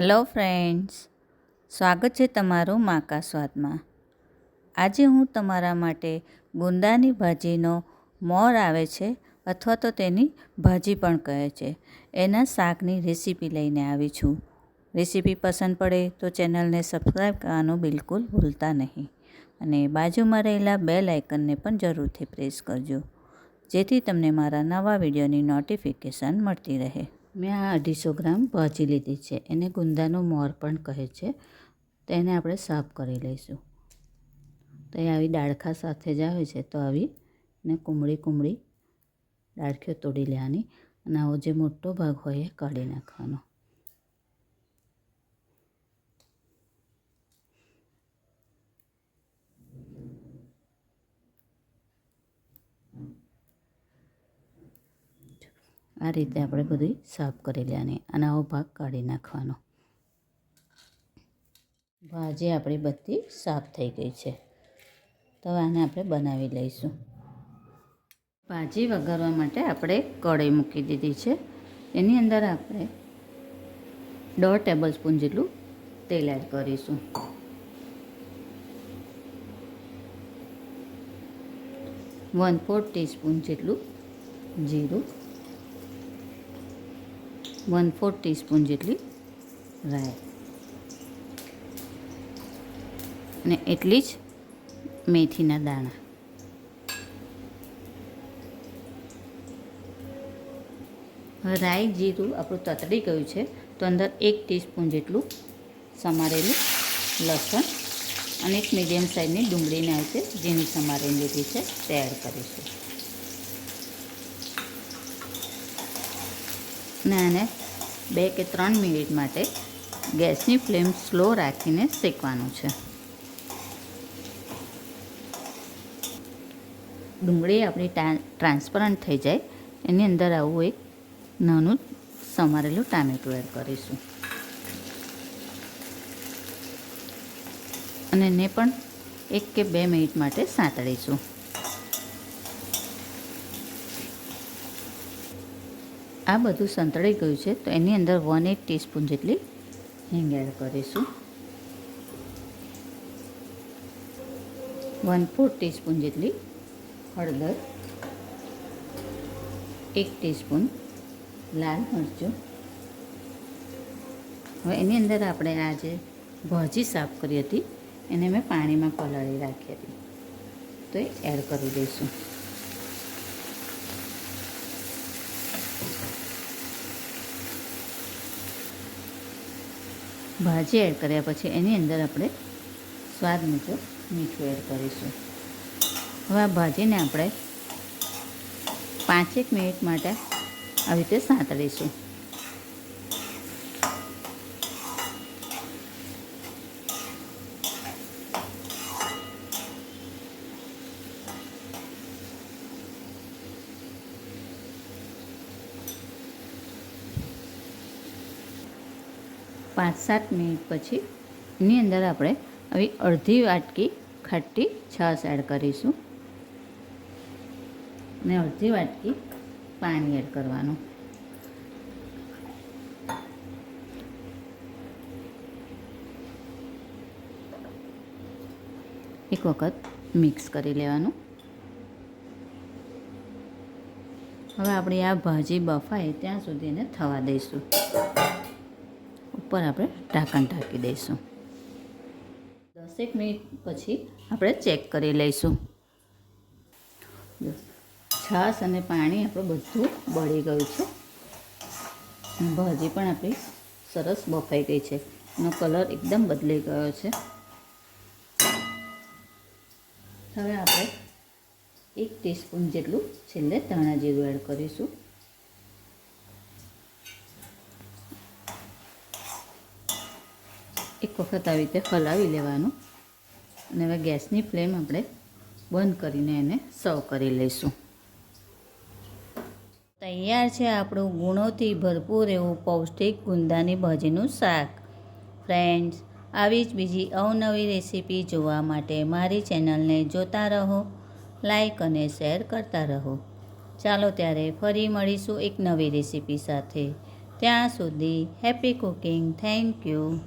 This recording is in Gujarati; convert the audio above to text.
હલો ફ્રેન્ડ્સ, સ્વાગત છે તમારું માકા સ્વાદમાં। આજે હું તમારા માટે ગુંદાની ભાજીનો મોર આવે છે અથવા તો તેની ભાજી પણ કહે છે, એના શાકની રેસીપી લઈને આવી છું। રેસીપી પસંદ પડે તો ચેનલને સબસ્ક્રાઈબ કરવાનું બિલકુલ ભૂલતા નહીં અને બાજુમાં રહેલા બેલ આઇકનને પણ જરૂરથી પ્રેસ કરજો, જેથી તમને મારા નવા વિડીયોની નોટિફિકેશન મળતી રહે। મેં આ 250 ગ્રામ ભાજી લીધી છે, એને ગુંદાનો મોર પણ કહે છે। તો એને આપણે સાફ કરી લઈશું। તો એ આવી ડાળખા સાથે જ આવે છે, તો આવી ને કુમળી ડાળખીઓ તોડી લેવાની અને આવો જે મોટો ભાગ હોય એ કાઢી નાખવાનો। આ રીતે આપણે બધી સાફ કરી લેવાની અને આવો ભાગ કાઢી નાખવાનો। ભાજી આપણી બધી સાફ થઈ ગઈ છે, તો આને આપણે બનાવી લઈશું। ભાજી વઘારવા માટે આપણે કઢાઈ મૂકી દીધી છે, એની અંદર આપણે 1.5 ટેબલસ્પૂન જેટલું તેલ એડ કરીશું। 1/4 ટીસ્પૂન જેટલું જીરું, 1/4 ટીસ્પૂન જેટલી રાઈ અને એટલી જ મેથીના દાણા। હવે રાઈ જીરું આપણું તતડી ગયું છે, તો અંદર 1 ટીસ્પૂન જેટલું સમારેલું લસણ અને એક મીડિયમ સાઇઝની ડુંગળીને આવી છે જેની સમારીને લીધી છે તે એડ કરીશું અને આને 2 કે 3 મિનિટ માટે ગેસની ફ્લેમ સ્લો રાખીને શેકવાનું છે। ડુંગળી આપણી ટ્રાન્સપરન્ટ થઈ જાય એની અંદર આવું એક નાનું સમારેલું ટામેટું એડ કરીશું અને એને પણ 1 કે 2 મિનિટ માટે સાંતળીશું। આ બધું સંતળાઈ ગયું છે, તો એની અંદર 1/8 ટીસ્પૂન જેટલી હિંગ એડ કરીશું, 1/4 ટીસ્પૂન જેટલી હળદર, 1 ટીસ્પૂન લાલ મરચું। હવે એની અંદર આપણે આ જે ભાજી સાફ કરી હતી એને મેં પાણીમાં પલાળી રાખી હતી, તો એ એડ કરી દઈશું। ભાજી એડ કર્યા પછી એની અંદર આપણે સ્વાદ મુજબ મીઠું એડ કરીશું। હવે આ ભાજીને આપણે 5 મિનિટ માટે આવી રીતે સાંતળીશું। પાંચ 7 મિનિટ પછી એની અંદર આપણે આવી અડધી વાટકી ખાટી છાશ એડ કરીશું અને અડધી વાટકી પાણી એડ કરવાનું। એક વખત મિક્સ કરી લેવાનું। હવે આપણી આ ભાજી બફાય ત્યાં સુધી એને થવા દઈશું। ઉપર આપણે ઢાંકણ ઢાંકી દઈશું। 10 મિનિટ પછી આપણે ચેક કરી લઈશું। છાશ અને પાણી આપણું બધું બળી ગયું છે, ભાજી પણ આપણી સરસ બફાઈ ગઈ છે, એનો કલર એકદમ બદલાઈ ગયો છે। હવે આપણે 1 ટીસ્પૂન જેટલું છેલ્લે ધાણા જીરું એડ કરીશું। એક વખત આવી રીતે હલાવી લેવાનું અને હવે ગેસની ફ્લેમ આપણે બંધ કરીને એને સર્વ કરી લઈશું। તૈયાર છે આપણું ગુણોથી ભરપૂર એવું પૌષ્ટિક ગુંદાની ભાજીનું શાક। ફ્રેન્ડ્સ, આવી જ બીજી અવનવી રેસીપી જોવા માટે મારી ચેનલને જોતા રહો, લાઈક અને શેર કરતા રહો। ચાલો ત્યારે ફરી મળીશું એક નવી રેસીપી સાથે। ત્યાં સુધી હેપી કુકિંગ. Thank you.